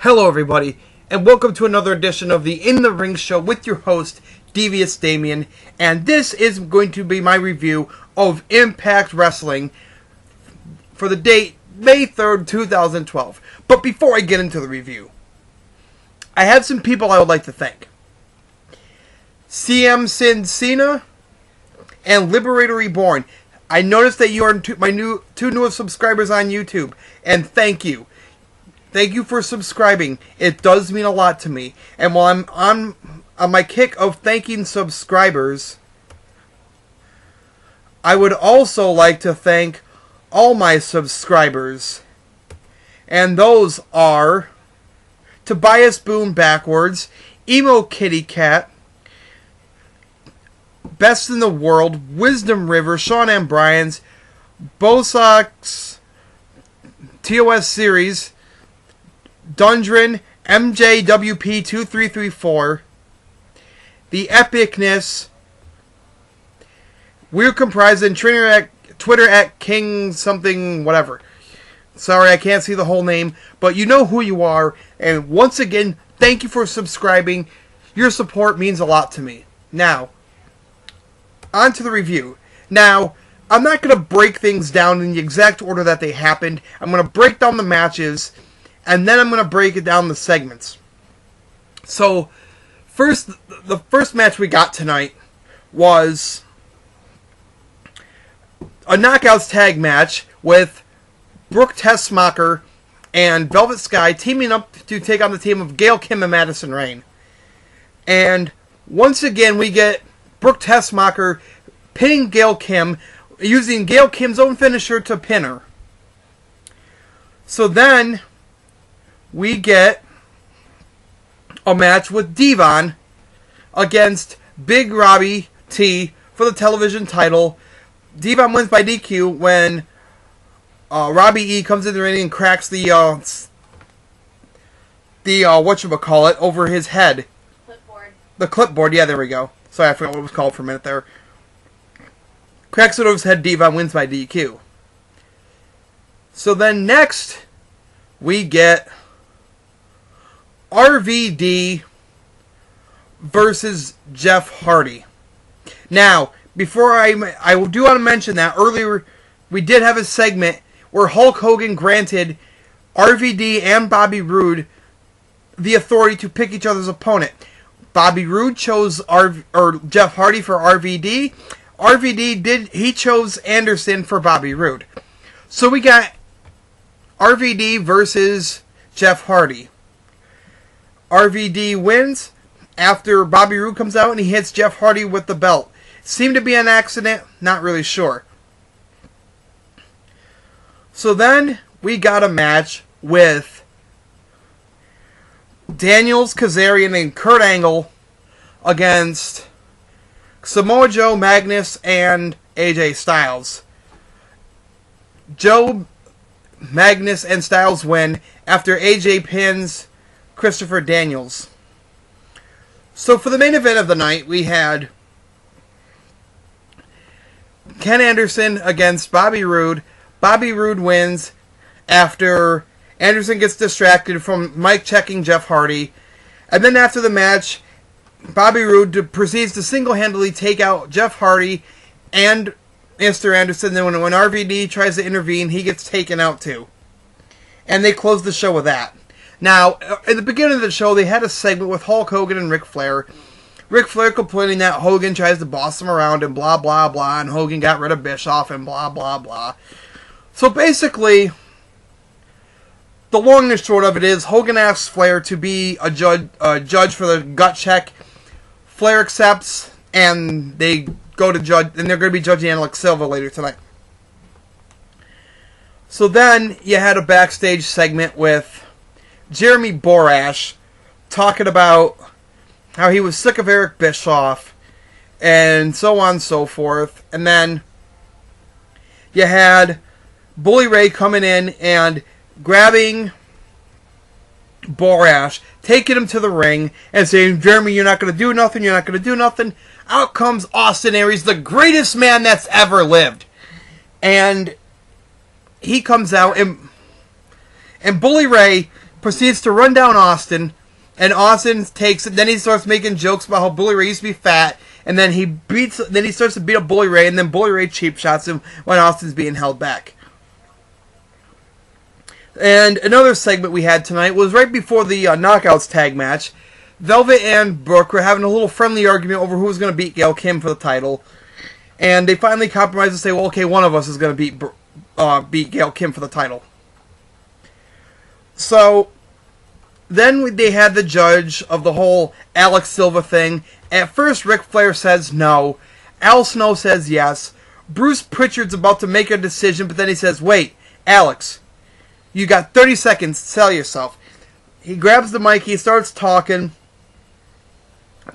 Hello, everybody, and welcome to another edition of the In the Ring Show with your host, Devious Damien. And this is going to be my review of Impact Wrestling for the date May 3rd, 2012. But before I get into the review, I have some people I would like to thank. CM Sin Cena and Liberator Reborn. I noticed that you are my two newest subscribers on YouTube, and thank you. Thank you for subscribing. It does mean a lot to me. And while I'm on my kick of thanking subscribers, I would also like to thank all my subscribers. And those are Tobias Boom Backwards, Emo Kitty Cat, Best in the World, Wisdom River, Sean M. Bryans, Bosox, TOS Series, Dundren, MJWP2334, The Epicness, We're Comprised, and Twitter at King something whatever. Sorry, I can't see the whole name, but you know who you are. And once again, thank you for subscribing. Your support means a lot to me. Now, on to the review. Now, I'm not going to break things down in the exact order that they happened. I'm going to break down the matches, and then I'm going to break it down the segments. So, the first match we got tonight was a Knockouts tag match with Brooke Tessmacher and Velvet Sky teaming up to take on the team of Gail Kim and Madison Rayne. And once again, we get Brooke Tessmacher pinning Gail Kim, using Gail Kim's own finisher to pin her. So then we get a match with Devon against Big Robbie T for the television title. Devon wins by DQ when Robbie E comes in the ring and cracks the whatchamacallit over his head. Clipboard. The clipboard, yeah, there we go. Sorry, I forgot what it was called for a minute there. Cracks it over his head, Devon wins by DQ. So then next, we get RVD versus Jeff Hardy. Now, before I do want to mention that earlier we did have a segment where Hulk Hogan granted RVD and Bobby Roode the authority to pick each other's opponent. Bobby Roode chose Jeff Hardy for RVD. He chose Anderson for Bobby Roode. So we got RVD versus Jeff Hardy. RVD wins after Bobby Roode comes out and he hits Jeff Hardy with the belt. Seemed to be an accident, not really sure. So then we got a match with Daniels, Kazarian, and Kurt Angle against Samoa Joe, Magnus, and AJ Styles. Joe, Magnus, and Styles win after AJ pins Christopher Daniels. So for the main event of the night, we had Ken Anderson against Bobby Roode. Bobby Roode wins after Anderson gets distracted from Mike checking Jeff Hardy. And then after the match, Bobby Roode proceeds to single-handedly take out Jeff Hardy and Mr. Anderson. Then when RVD tries to intervene, he gets taken out too. And they close the show with that. Now, at the beginning of the show, they had a segment with Hulk Hogan and Ric Flair. Ric Flair complaining that Hogan tries to boss him around and blah, blah, blah, and Hogan got rid of Bischoff and blah, blah, blah. So basically, the long and short of it is, Hogan asks Flair to be a judge for the gut check. Flair accepts, and they go to judge, and they're going to be judging Alex Silva later tonight. So then you had a backstage segment with Jeremy Borash talking about how he was sick of Eric Bischoff and so on and so forth. And then you had Bully Ray coming in and grabbing Borash, taking him to the ring and saying, Jeremy, you're not going to do nothing, you're not going to do nothing. Out comes Austin Aries, the greatest man that's ever lived. And he comes out, and Bully Ray proceeds to run down Austin, and Austin takes it. Then he starts making jokes about how Bully Ray used to be fat, and then he starts to beat up Bully Ray, and then Bully Ray cheap shots him when Austin's being held back. And another segment we had tonight was right before the Knockouts tag match. Velvet and Brooke were having a little friendly argument over who was going to beat Gail Kim for the title. And they finally compromised and say, well, okay, one of us is going to beat Gail Kim for the title. So then they had the judge of the whole Alex Silva thing. At first, Ric Flair says no. Al Snow says yes. Bruce Pritchard's about to make a decision, but then he says, wait, Alex, you got 30 seconds to sell yourself. He grabs the mic, he starts talking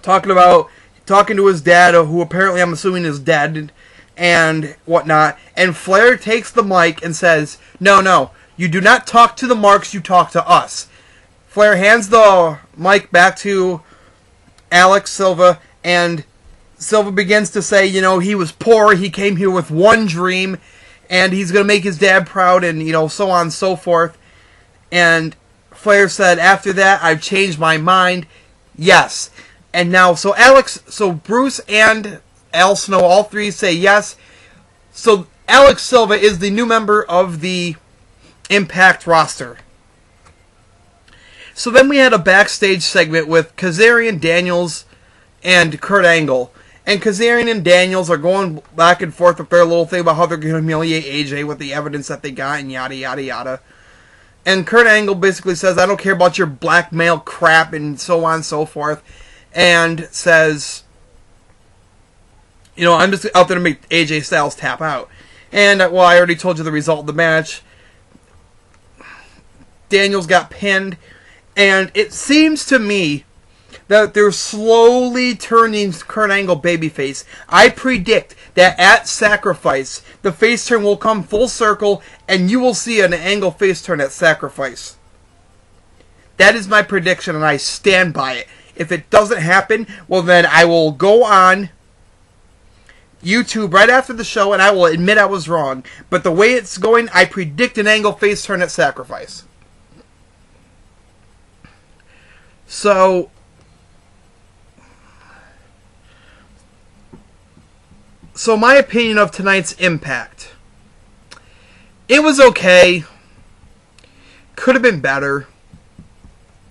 to his dad, who apparently I'm assuming is dead, and whatnot. And Flair takes the mic and says, no, you do not talk to the marks, you talk to us. Flair hands the mic back to Alex Silva, and Silva begins to say, he was poor, he came here with one dream, and he's going to make his dad proud, and, so on and so forth. And Flair said, after that, I've changed my mind. Yes. And now, so Bruce and Al Snow, all three say yes. So Alex Silva is the new member of the Impact roster. So then we had a backstage segment with Kazarian, Daniels, and Kurt Angle. And Kazarian and Daniels are going back and forth with their little thing about how they're going to humiliate AJ with the evidence that they got and yada, yada, yada. And Kurt Angle basically says, I don't care about your blackmail crap and so on and so forth. And says, I'm just out there to make AJ Styles tap out. And, I already told you the result of the match. Daniels got pinned. And it seems to me that they're slowly turning Kurt Angle babyface. I predict that at Sacrifice, the face turn will come full circle, and you will see an Angle face turn at Sacrifice. That is my prediction, and I stand by it. If it doesn't happen, well then I will go on YouTube right after the show, and I will admit I was wrong. But the way it's going, I predict an Angle face turn at Sacrifice. So my opinion of tonight's Impact. It was okay. Could have been better.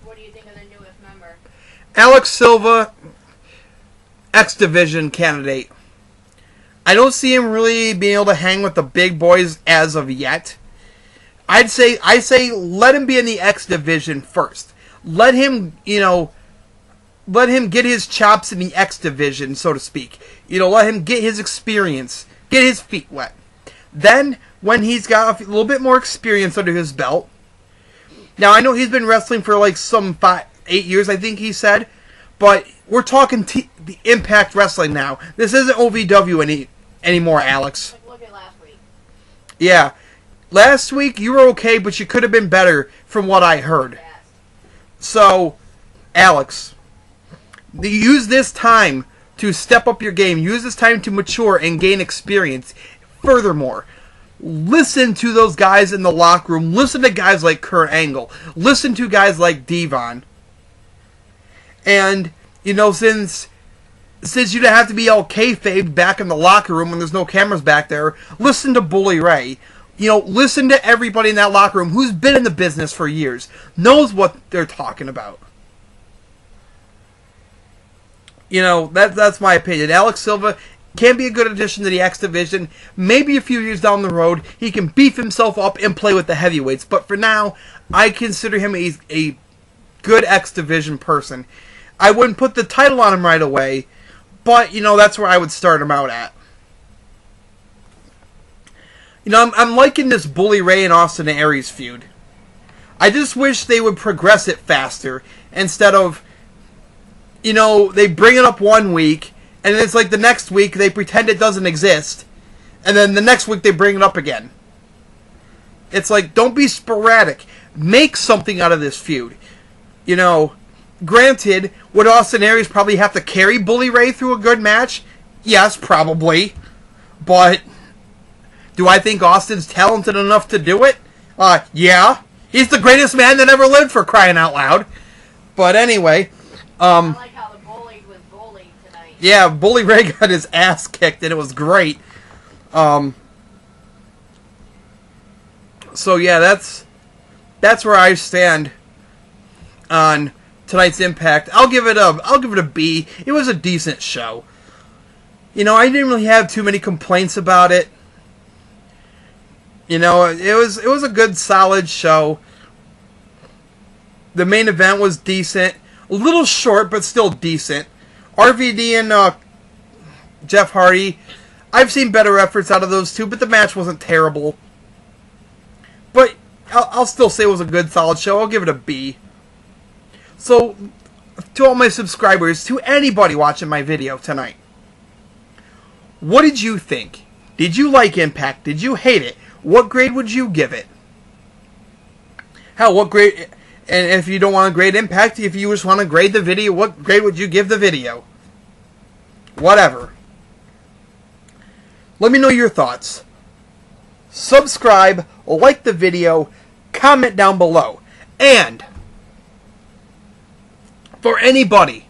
What do you think of the newest member? Alex Silva, X Division candidate. I don't see him really being able to hang with the big boys as of yet. I say let him be in the X Division first. Let him, let him get his chops in the X Division, so to speak. Let him get his experience, get his feet wet. Then, when he's got a little bit more experience under his belt. Now, I know he's been wrestling for like 8 years, I think he said. But we're talking the Impact Wrestling now. This isn't OVW anymore, Alex. Like, look at last week. Yeah. Last week, you were okay, but you could have been better from what I heard. Yes. So, Alex, use this time to step up your game. Use this time to mature and gain experience. Furthermore, listen to those guys in the locker room. Listen to guys like Kurt Angle. Listen to guys like Devon. And, since you don't have to be all kayfabe back in the locker room when there's no cameras back there, listen to Bully Ray. Listen to everybody in that locker room who's been in the business for years, knows what they're talking about. That's my opinion. Alex Silva can be a good addition to the X Division. Maybe a few years down the road, he can beef himself up and play with the heavyweights. But for now, I consider him a good X Division person. I wouldn't put the title on him right away, but, that's where I would start him out at. I'm liking this Bully Ray and Austin Aries feud. I just wish they would progress it faster instead of, they bring it up one week, and then it's like the next week they pretend it doesn't exist, and then the next week they bring it up again. It's like, don't be sporadic. Make something out of this feud. Granted, would Austin Aries probably have to carry Bully Ray through a good match? Yes, probably. But do I think Austin's talented enough to do it? Yeah. He's the greatest man that ever lived, for crying out loud. But anyway, I like how the bully was bullied tonight. yeah, Bully Ray got his ass kicked, and it was great. So yeah, that's where I stand on tonight's Impact. I'll give it a B. It was a decent show. You know, I didn't really have too many complaints about it. You know, it was a good, solid show. The main event was decent. A little short, but still decent. RVD and Jeff Hardy, I've seen better efforts out of those two, but the match wasn't terrible. But I'll still say it was a good, solid show. I'll give it a B. So, to all my subscribers, to anybody watching my video tonight, what did you think? Did you like Impact? Did you hate it? What grade would you give it? Hell, what grade... And if you don't want to grade Impact, if you just want to grade the video, what grade would you give the video? Whatever. Let me know your thoughts. Subscribe, like the video, comment down below. And for anybody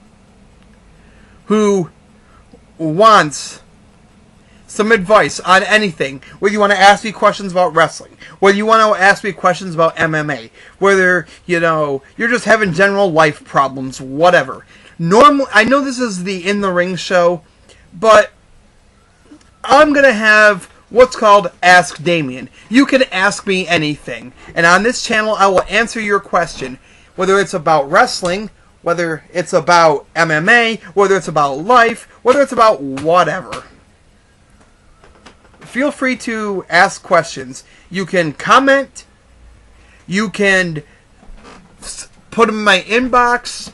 who wants some advice on anything, whether you want to ask me questions about wrestling, whether you want to ask me questions about MMA, whether, you know, you're just having general life problems, whatever. I know this is the In the Ring show, but I'm going to have what's called Ask Damien. You can ask me anything, and on this channel I will answer your question, whether it's about wrestling, whether it's about MMA, whether it's about life, whether it's about whatever. Feel free to ask questions. You can comment. You can put them in my inbox.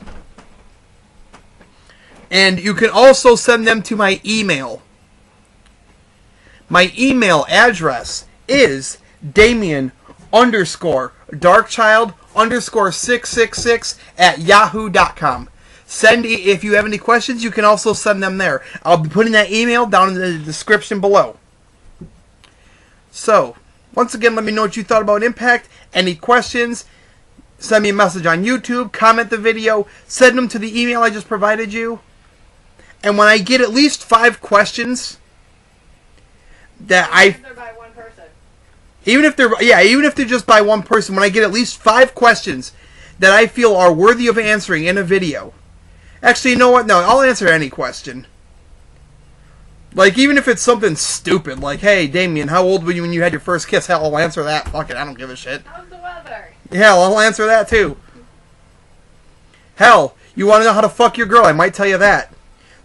And you can also send them to my email. My email address is Damien_Darkchild_666@yahoo.com. If you have any questions, you can also send them there. I'll be putting that email down in the description below. So, once again, let me know what you thought about Impact. Any questions, send me a message on YouTube, comment the video, send them to the email I just provided you. And when I get at least 5 questions that Even if they're by one person. even if they're just by one person, when I get at least 5 questions that I feel are worthy of answering in a video. Actually, you know what? No, I'll answer any question. Like, even if it's something stupid, like, hey, Damien, how old were you when you had your first kiss? Hell, I'll answer that. Fuck it, I don't give a shit. How's the weather? Hell, I'll answer that too. Hell, you want to know how to fuck your girl? I might tell you that.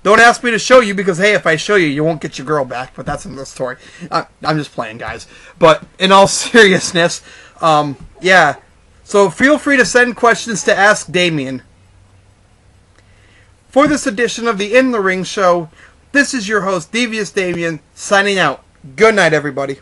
Don't ask me to show you because, hey, if I show you, you won't get your girl back. But that's another story. I'm just playing, guys. But in all seriousness, yeah. So feel free to send questions to Ask Damien. For this edition of the In the Ring show, this is your host, Devious Damien, signing out. Good night, everybody.